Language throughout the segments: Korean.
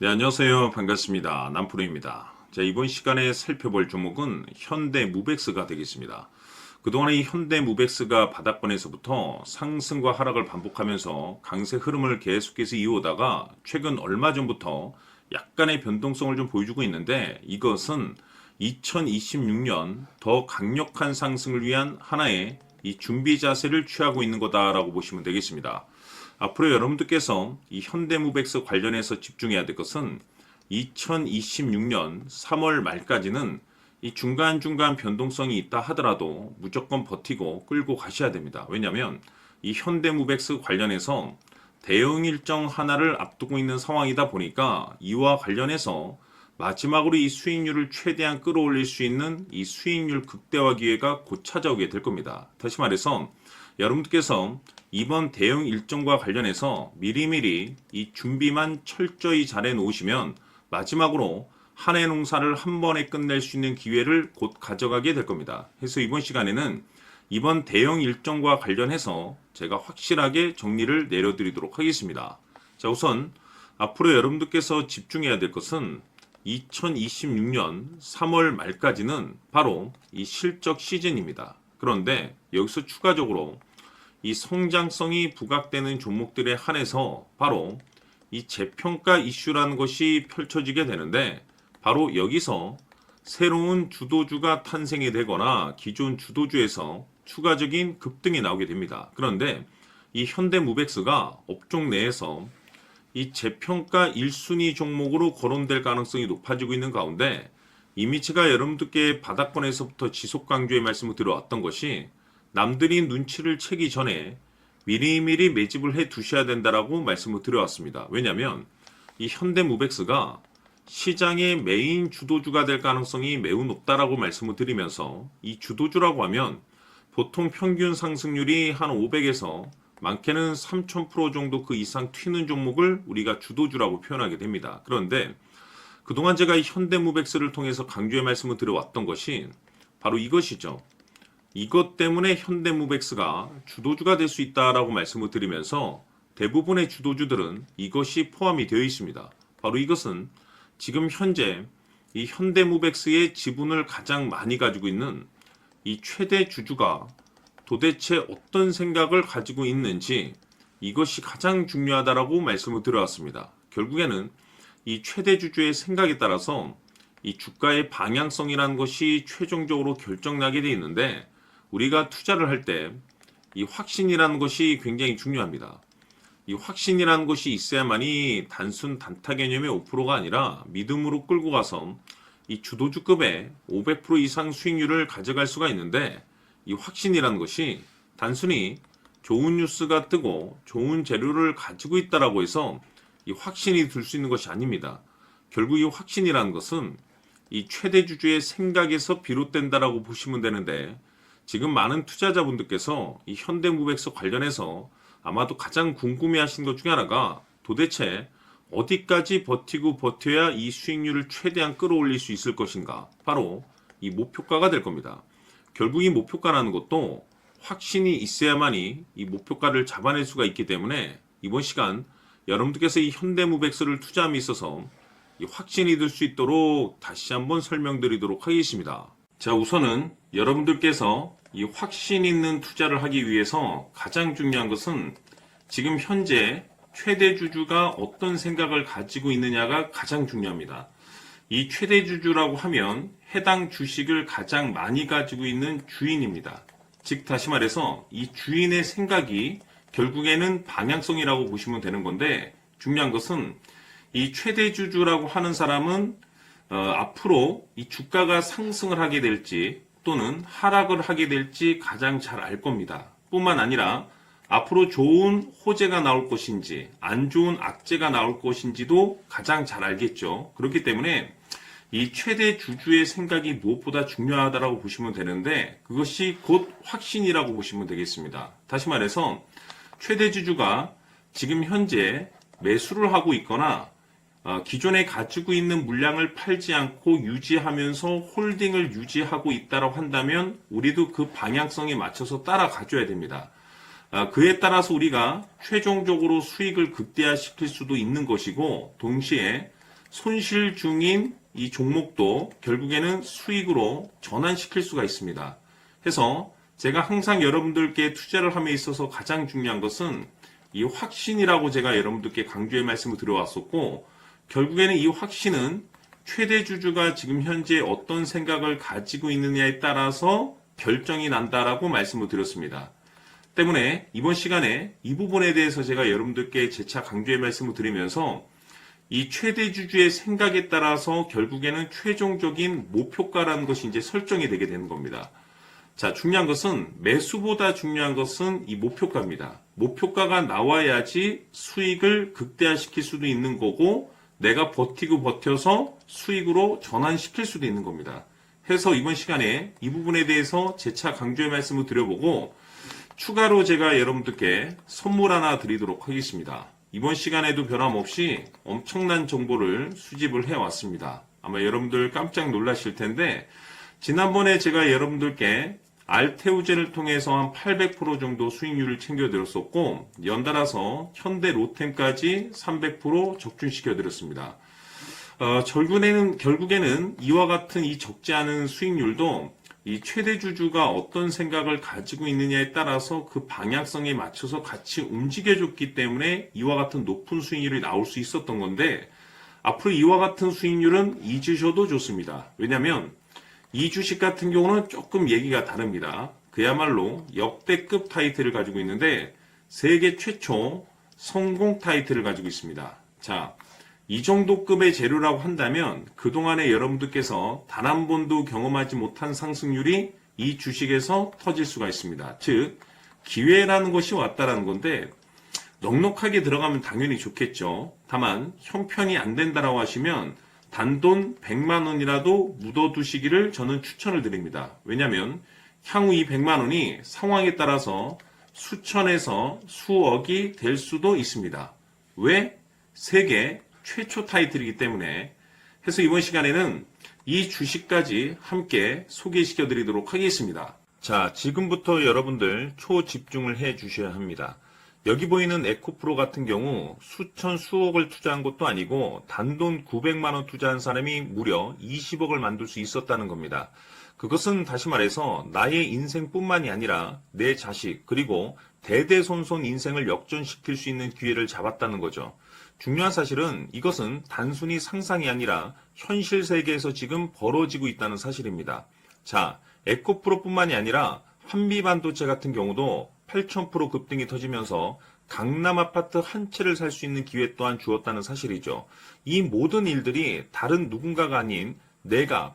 네, 안녕하세요. 반갑습니다. 남프로입니다. 자, 이번 시간에 살펴볼 종목은 현대무백스가 되겠습니다. 그동안 이 현대무백스가 바닥권에서부터 상승과 하락을 반복하면서 강세 흐름을 계속해서 이어오다가 최근 얼마 전부터 약간의 변동성을 좀 보여주고 있는데, 이것은 2026년 더 강력한 상승을 위한 하나의 이 준비 자세를 취하고 있는 거다라고 보시면 되겠습니다. 앞으로 여러분들께서 이 현대무백스 관련해서 집중해야 될 것은 2026년 3월 말까지는 이 중간중간 변동성이 있다 하더라도 무조건 버티고 끌고 가셔야 됩니다. 왜냐하면 이 현대무백스 관련해서 대응 일정 하나를 앞두고 있는 상황이다 보니까 이와 관련해서 마지막으로 이 수익률을 최대한 끌어올릴 수 있는 이 수익률 극대화 기회가 곧 찾아오게 될 겁니다. 다시 말해서 여러분들께서 이번 대응 일정과 관련해서 미리미리 이 준비만 철저히 잘 해놓으시면 마지막으로 한 해 농사를 한 번에 끝낼 수 있는 기회를 곧 가져가게 될 겁니다. 그래서 이번 시간에는 이번 대응 일정과 관련해서 제가 확실하게 정리를 내려드리도록 하겠습니다. 자, 우선 앞으로 여러분들께서 집중해야 될 것은 2026년 3월 말까지는 바로 이 실적 시즌입니다. 그런데 여기서 추가적으로 이 성장성이 부각되는 종목들에 한해서 바로 이 재평가 이슈라는 것이 펼쳐지게 되는데, 바로 여기서 새로운 주도주가 탄생이 되거나 기존 주도주에서 추가적인 급등이 나오게 됩니다. 그런데 이 현대무백스가 업종 내에서 이 재평가 1순위 종목으로 거론될 가능성이 높아지고 있는 가운데, 이미 제가 여러분들께 바닥권에서부터 지속 강조의 말씀을 드려왔던 것이 남들이 눈치를 채기 전에 미리미리 매집을 해 두셔야 된다라고 말씀을 드려왔습니다. 왜냐하면 이 현대무백스가 시장의 메인 주도주가 될 가능성이 매우 높다라고 말씀을 드리면서, 이 주도주라고 하면 보통 평균 상승률이 한 500에서 많게는 3000% 정도 그 이상 튀는 종목을 우리가 주도주라고 표현하게 됩니다. 그런데 그동안 제가 이 현대무백스를 통해서 강조의 말씀을 드려왔던 것이 바로 이것이죠. 이것 때문에 현대무백스가 주도주가 될 수 있다라고 말씀을 드리면서 대부분의 주도주들은 이것이 포함이 되어 있습니다. 바로 이것은 지금 현재 이 현대무백스의 지분을 가장 많이 가지고 있는 이 최대 주주가 도대체 어떤 생각을 가지고 있는지, 이것이 가장 중요하다라고 말씀을 드려왔습니다. 결국에는 이 최대 주주의 생각에 따라서 이 주가의 방향성이라는 것이 최종적으로 결정나게 되어 있는데, 우리가 투자를 할 때 이 확신이라는 것이 굉장히 중요합니다. 이 확신이라는 것이 있어야만이 단순 단타 개념의 5%가 아니라 믿음으로 끌고 가서 이 주도주급의 500% 이상 수익률을 가져갈 수가 있는데, 이 확신이라는 것이 단순히 좋은 뉴스가 뜨고 좋은 재료를 가지고 있다라고 해서 이 확신이 들 수 있는 것이 아닙니다. 결국 이 확신이라는 것은 이 최대 주주의 생각에서 비롯된다라고 보시면 되는데, 지금 많은 투자자분들께서 이 현대무백스 관련해서 아마도 가장 궁금해하시는 것 중에 하나가 도대체 어디까지 버티고 버텨야 이 수익률을 최대한 끌어올릴 수 있을 것인가, 바로 이 목표가가 될 겁니다. 결국 이 목표가라는 것도 확신이 있어야만이 이 목표가를 잡아낼 수가 있기 때문에 이번 시간 여러분들께서 이 현대무백스를 투자함에 있어서 이 확신이 들 수 있도록 다시 한번 설명드리도록 하겠습니다. 자, 우선은 여러분들께서 이 확신 있는 투자를 하기 위해서 가장 중요한 것은 지금 현재 최대 주주가 어떤 생각을 가지고 있느냐가 가장 중요합니다. 이 최대 주주라고 하면 해당 주식을 가장 많이 가지고 있는 주인입니다. 즉 다시 말해서 이 주인의 생각이 결국에는 방향성이라고 보시면 되는 건데, 중요한 것은 이 최대 주주라고 하는 사람은 앞으로 이 주가가 상승을 하게 될지 또는 하락을 하게 될지 가장 잘 알 겁니다. 뿐만 아니라 앞으로 좋은 호재가 나올 것인지 안 좋은 악재가 나올 것인지도 가장 잘 알겠죠. 그렇기 때문에 이 최대 주주의 생각이 무엇보다 중요하다고 보시면 되는데, 그것이 곧 확신이라고 보시면 되겠습니다. 다시 말해서 최대 주주가 지금 현재 매수를 하고 있거나 기존에 가지고 있는 물량을 팔지 않고 유지하면서 홀딩을 유지하고 있다고 한다면 우리도 그 방향성에 맞춰서 따라가줘야 됩니다. 그에 따라서 우리가 최종적으로 수익을 극대화시킬 수도 있는 것이고, 동시에 손실 중인 이 종목도 결국에는 수익으로 전환시킬 수가 있습니다. 해서 제가 항상 여러분들께 투자를 함에 있어서 가장 중요한 것은 이 확신이라고 제가 여러분들께 강조의 말씀을 드려왔었고, 결국에는 이 확신은 최대 주주가 지금 현재 어떤 생각을 가지고 있느냐에 따라서 결정이 난다라고 말씀을 드렸습니다. 때문에 이번 시간에 이 부분에 대해서 제가 여러분들께 재차 강조의 말씀을 드리면서 이 최대 주주의 생각에 따라서 결국에는 최종적인 목표가라는 것이 이제 설정이 되게 되는 겁니다. 자, 중요한 것은 매수보다 중요한 것은 이 목표가입니다. 목표가가 나와야지 수익을 극대화시킬 수도 있는 거고 내가 버티고 버텨서 수익으로 전환시킬 수도 있는 겁니다. 해서 이번 시간에 이 부분에 대해서 재차 강조의 말씀을 드려보고 추가로 제가 여러분들께 선물 하나 드리도록 하겠습니다. 이번 시간에도 변함없이 엄청난 정보를 수집을 해왔습니다. 아마 여러분들 깜짝 놀라실 텐데 지난번에 제가 여러분들께 알테우제를 통해서 한 800% 정도 수익률을 챙겨드렸었고 연달아서 현대 로템까지 300% 적중시켜드렸습니다. 결국에는 이와 같은 이 적지 않은 수익률도 이 최대 주주가 어떤 생각을 가지고 있느냐에 따라서 그 방향성에 맞춰서 같이 움직여줬기 때문에 이와 같은 높은 수익률이 나올 수 있었던 건데 앞으로 이와 같은 수익률은 잊으셔도 좋습니다. 왜냐하면 이 주식 같은 경우는 조금 얘기가 다릅니다. 그야말로 역대급 타이틀을 가지고 있는데 세계 최초 성공 타이틀을 가지고 있습니다. 자, 이 정도 급의 재료라고 한다면 그동안에 여러분들께서 단 한 번도 경험하지 못한 상승률이 이 주식에서 터질 수가 있습니다. 즉 기회라는 것이 왔다라는 건데 넉넉하게 들어가면 당연히 좋겠죠. 다만 형편이 안 된다라고 하시면 단돈 100만 원이라도 묻어두시기를 저는 추천을 드립니다. 왜냐하면 향후 이 100만 원이 상황에 따라서 수천에서 수억이 될 수도 있습니다. 왜? 세계 최초 타이틀이기 때문에. 해서 이번 시간에는 이 주식까지 함께 소개시켜 드리도록 하겠습니다. 자, 지금부터 여러분들 초집중을 해 주셔야 합니다. 여기 보이는 에코프로 같은 경우 수천 수억을 투자한 것도 아니고 단돈 900만 원 투자한 사람이 무려 20억을 만들 수 있었다는 겁니다. 그것은 다시 말해서 나의 인생뿐만이 아니라 내 자식 그리고 대대손손 인생을 역전시킬 수 있는 기회를 잡았다는 거죠. 중요한 사실은 이것은 단순히 상상이 아니라 현실 세계에서 지금 벌어지고 있다는 사실입니다. 자, 에코프로뿐만이 아니라 한미반도체 같은 경우도 8,000% 급등이 터지면서 강남 아파트 한 채를 살 수 있는 기회 또한 주었다는 사실이죠. 이 모든 일들이 다른 누군가가 아닌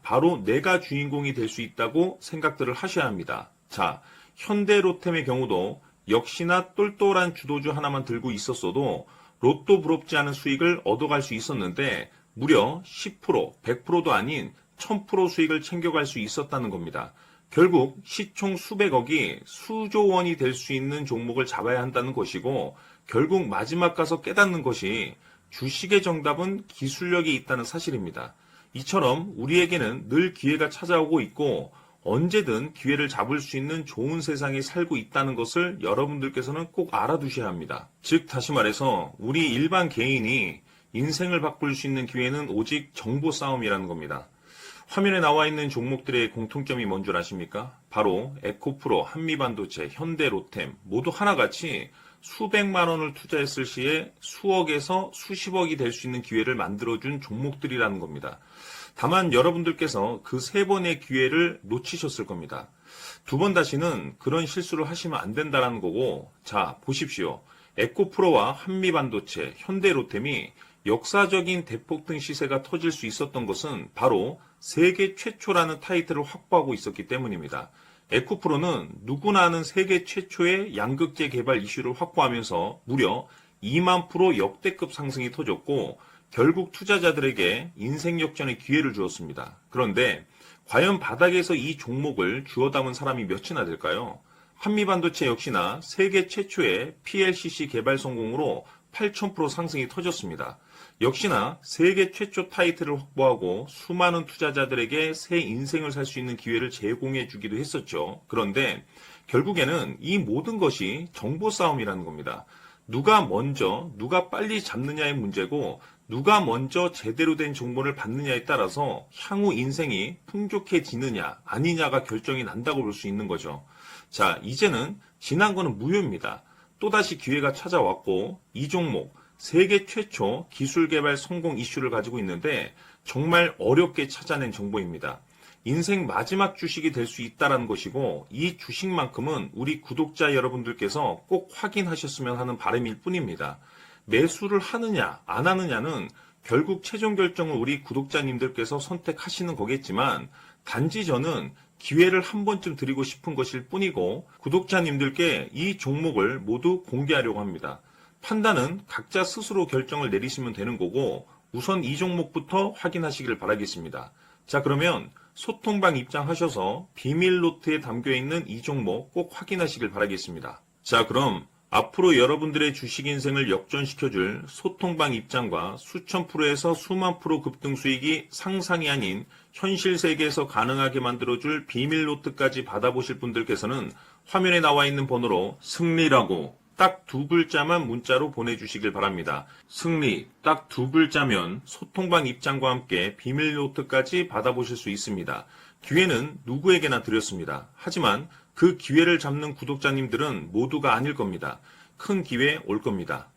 바로 내가 주인공이 될 수 있다고 생각들을 하셔야 합니다. 자, 현대로템의 경우도 역시나 똘똘한 주도주 하나만 들고 있었어도 로또 부럽지 않은 수익을 얻어갈 수 있었는데 무려 10%, 100%도 아닌 1000% 수익을 챙겨갈 수 있었다는 겁니다. 결국 시총 수백억이 수조 원이 될 수 있는 종목을 잡아야 한다는 것이고 결국 마지막 가서 깨닫는 것이 주식의 정답은 기술력이 있다는 사실입니다. 이처럼 우리에게는 늘 기회가 찾아오고 있고 언제든 기회를 잡을 수 있는 좋은 세상에 살고 있다는 것을 여러분들께서는 꼭 알아두셔야 합니다. 즉 다시 말해서 우리 일반 개인이 인생을 바꿀 수 있는 기회는 오직 정보 싸움이라는 겁니다. 화면에 나와 있는 종목들의 공통점이 뭔 줄 아십니까? 바로 에코프로, 한미반도체, 현대로템 모두 하나같이 수백만 원을 투자했을 시에 수억에서 수십억이 될 수 있는 기회를 만들어준 종목들이라는 겁니다. 다만 여러분들께서 그 세 번의 기회를 놓치셨을 겁니다. 두 번 다시는 그런 실수를 하시면 안 된다는 거고, 자 보십시오. 에코프로와 한미반도체, 현대로템이 역사적인 대폭등 시세가 터질 수 있었던 것은 바로 세계 최초라는 타이틀을 확보하고 있었기 때문입니다. 에코프로는 누구나 아는 세계 최초의 양극재 개발 이슈를 확보하면서 무려 2만 % 역대급 상승이 터졌고 결국 투자자들에게 인생 역전의 기회를 주었습니다. 그런데 과연 바닥에서 이 종목을 주워 담은 사람이 몇이나 될까요? 한미반도체 역시나 세계 최초의 PLCC 개발 성공으로 8,000% 상승이 터졌습니다. 역시나 세계 최초 타이틀을 확보하고 수많은 투자자들에게 새 인생을 살 수 있는 기회를 제공해 주기도 했었죠. 그런데 결국에는 이 모든 것이 정보 싸움이라는 겁니다. 누가 먼저, 누가 빨리 잡느냐의 문제고 누가 먼저 제대로 된 정보를 받느냐에 따라서 향후 인생이 풍족해지느냐 아니냐가 결정이 난다고 볼 수 있는 거죠. 자, 이제는 지난 거는 무효입니다. 또다시 기회가 찾아왔고 이 종목 세계 최초 기술 개발 성공 이슈를 가지고 있는데 정말 어렵게 찾아낸 정보입니다. 인생 마지막 주식이 될 수 있다는 것이고 이 주식만큼은 우리 구독자 여러분들께서 꼭 확인하셨으면 하는 바람일 뿐입니다. 매수를 하느냐 안 하느냐는 결국 최종 결정을 우리 구독자님들께서 선택하시는 거겠지만 단지 저는 기회를 한 번쯤 드리고 싶은 것일 뿐이고 구독자님들께 이 종목을 모두 공개하려고 합니다. 판단은 각자 스스로 결정을 내리시면 되는 거고 우선 이 종목부터 확인하시길 바라겠습니다. 자, 그러면 소통방 입장하셔서 비밀 노트에 담겨있는 이 종목 꼭 확인하시길 바라겠습니다. 자, 그럼 앞으로 여러분들의 주식 인생을 역전시켜줄 소통방 입장과 수천 프로에서 수만 프로 급등 수익이 상상이 아닌 현실 세계에서 가능하게 만들어줄 비밀 노트까지 받아보실 분들께서는 화면에 나와 있는 번호로 승리라고 딱 두 글자만 문자로 보내주시길 바랍니다. 승리 딱 두 글자면 소통방 입장과 함께 비밀 노트까지 받아보실 수 있습니다. 기회는 누구에게나 드렸습니다. 하지만 그 기회를 잡는 구독자님들은 모두가 아닐 겁니다. 큰 기회 올 겁니다.